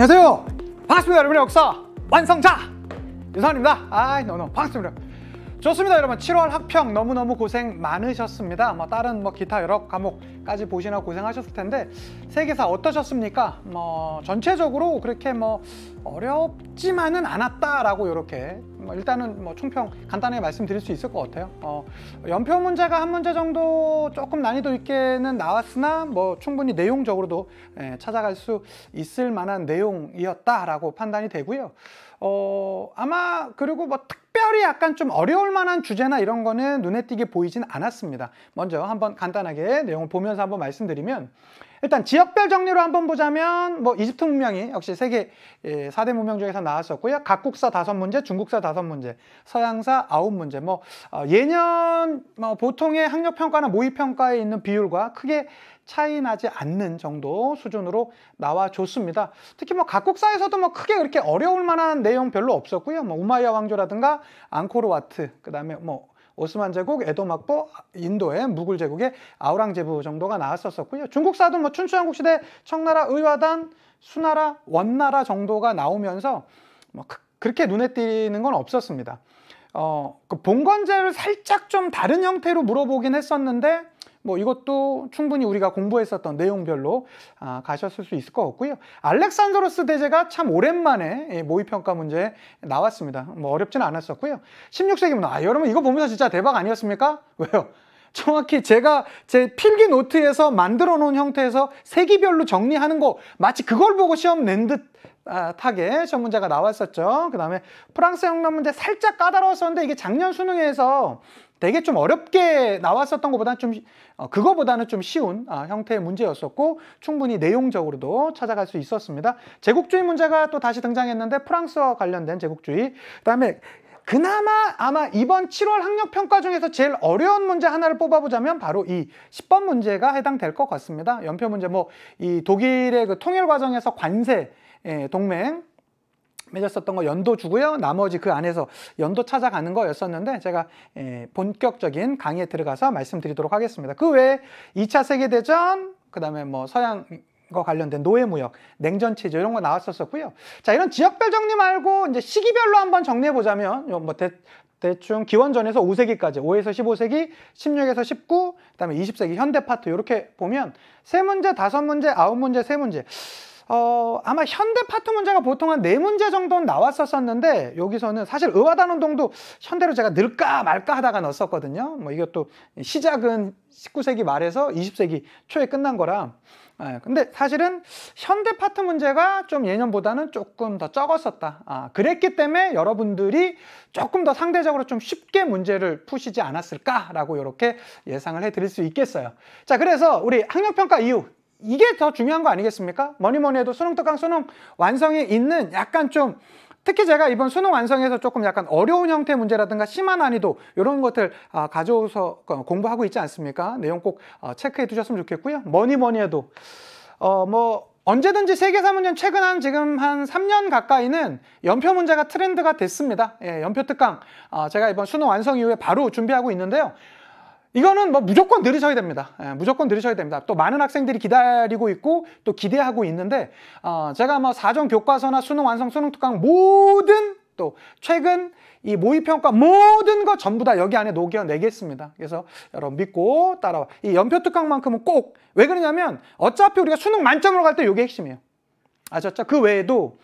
안녕하세요. 반갑습니다. 여러분의 역사 완성자 유산입니다. 너무 반갑습니다. 좋습니다. 여러분, 7월 학평 너무너무 고생 많으셨습니다. 다른 기타 여러 과목까지 보시나 고생하셨을 텐데 세계사 어떠셨습니까? 전체적으로 그렇게 어렵지만은 않았다라고 이렇게 일단은 총평 간단하게 말씀드릴 수 있을 것 같아요. 연표 문제가 한 문제 정도 조금 난이도 있게는 나왔으나 충분히 내용적으로도 찾아갈 수 있을 만한 내용이었다라고 판단이 되고요. 아마 그리고 특별히 약간 좀 어려울 만한 주제나 이런 거는 눈에 띄게 보이진 않았습니다. 먼저 한번 간단하게 내용을 보면서 한번 말씀드리면, 일단 지역별 정리로 한번 보자면 이집트 문명이 역시 세계 4대 문명 중에서 나왔었고요. 각국사 5문제, 중국사 5문제, 서양사 9문제. 예년 보통의 학력평가나 모의평가에 있는 비율과 크게 차이 나지 않는 정도 수준으로 나와줬습니다. 특히 각국사에서도 크게 그렇게 어려울 만한 내용 별로 없었고요. 우마이야 왕조라든가 앙코르와트, 그 다음에 오스만 제국, 에돔 학보, 인도의 무굴 제국의 아우랑제부 정도가 나왔었고요. 중국사도 춘추전국 시대 청나라, 의화단, 수나라, 원나라 정도가 나오면서 그렇게 눈에 띄는 건 없었습니다. 그 봉건제를 살짝 좀 다른 형태로 물어보긴 했었는데 이것도 충분히 우리가 공부했었던 내용별로 가셨을 수 있을 것 같고요. 알렉산드로스 대제가 참 오랜만에 모의평가 문제에 나왔습니다. 어렵지는 않았었고요. 16세기 문화, 여러분 이거 보면서 진짜 대박 아니었습니까? 왜요? 정확히 제가 제 필기 노트에서 만들어 놓은 형태에서 세기별로 정리하는 거 마치 그걸 보고 시험 낸 듯하게 시험 문제가 나왔었죠. 그 다음에 프랑스 영락 문제 살짝 까다로웠었는데 이게 작년 수능에서 되게 좀 어렵게 나왔었던 것보다는 그거보다는 좀 쉬운 형태의 문제였었고 충분히 내용적으로도 찾아갈 수 있었습니다. 제국주의 문제가 또 다시 등장했는데 프랑스와 관련된 제국주의, 그다음에 그나마 아마 이번 7월 학력평가 중에서 제일 어려운 문제 하나를 뽑아보자면 바로 이 10번 문제가 해당될 것 같습니다. 연표 문제, 이 독일의 그 통일 과정에서 관세 동맹 맺었었던 거 연도 주고요. 나머지 그 안에서 연도 찾아가는 거였었는데 제가 본격적인 강의에 들어가서 말씀드리도록 하겠습니다. 그 외에 2차 세계대전, 그 다음에 서양과 관련된 노예무역, 냉전체제 이런 거 나왔었고요. 자, 이런 지역별 정리 말고 이제 시기별로 한번 정리해 보자면 대충 기원전에서 5세기까지, 5에서 15세기, 16에서 19, 그 다음에 20세기 현대 파트 이렇게 보면 3문제, 5문제, 9문제, 3문제. 아마 현대 파트 문제가 보통 한 4문제 정도는 나왔었는데 여기서는 사실 의화단운동도 현대로 제가 넣을까 말까 하다가 넣었었거든요. 이것도 시작은 19세기 말에서 20세기 초에 끝난 거라. 근데 사실은 현대 파트 문제가 좀 예년보다는 조금 더 적었었다. 그랬기 때문에 여러분들이 조금 더 상대적으로 좀 쉽게 문제를 푸시지 않았을까라고 이렇게 예상을 해드릴 수 있겠어요. 자, 그래서 우리 학력평가 이후 이게 더 중요한 거 아니겠습니까? 뭐니 해도 수능 특강, 수능 완성에 있는 약간 좀, 특히 제가 이번 수능 완성에서 조금 약간 어려운 형태의 문제라든가 심한 난이도 이런 것들 가져오서 공부하고 있지 않습니까? 내용 꼭 체크해 두셨으면 좋겠고요. 뭐니 해도 언제든지 세계사 문제는 최근 지금 한 3년 가까이는 연표 문제가 트렌드가 됐습니다. 연표 특강 제가 이번 수능 완성 이후에 바로 준비하고 있는데요. 이거는 무조건 들으셔야 됩니다. 무조건 들으셔야 됩니다. 또 많은 학생들이 기다리고 있고 또 기대하고 있는데 제가 사전 교과서나 수능 완성, 수능 특강 모든 또 최근 이 모의평가 모든 거 전부 다 여기 안에 녹여내겠습니다. 그래서 여러분 믿고 따라와. 이 연표 특강만큼은 꼭, 왜 그러냐면 어차피 우리가 수능 만점으로 갈 때 이게 핵심이에요. 아셨죠? 그 외에도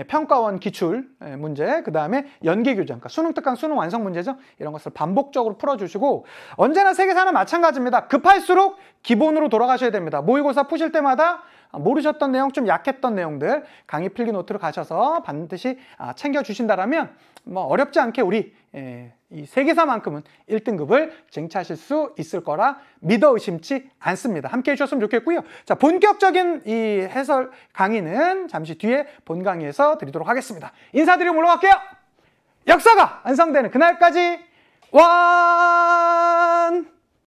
평가원 기출 문제, 그 다음에 연계교정, 그러니까 수능 특강, 수능 완성 문제죠. 이런 것을 반복적으로 풀어주시고, 언제나 세계사는 마찬가지입니다. 급할수록 기본으로 돌아가셔야 됩니다. 모의고사 푸실 때마다 모르셨던 내용, 좀 약했던 내용들 강의 필기 노트로 가셔서 반드시 챙겨주신다라면 어렵지 않게 우리 이 세계사만큼은 1등급을 쟁취하실 수 있을 거라 믿어 의심치 않습니다. 함께 해주셨으면 좋겠고요. 자, 본격적인 이 해설 강의는 잠시 뒤에 본 강의에서 드리도록 하겠습니다. 인사드리고 물러갈게요. 역사가 완성되는 그날까지 완!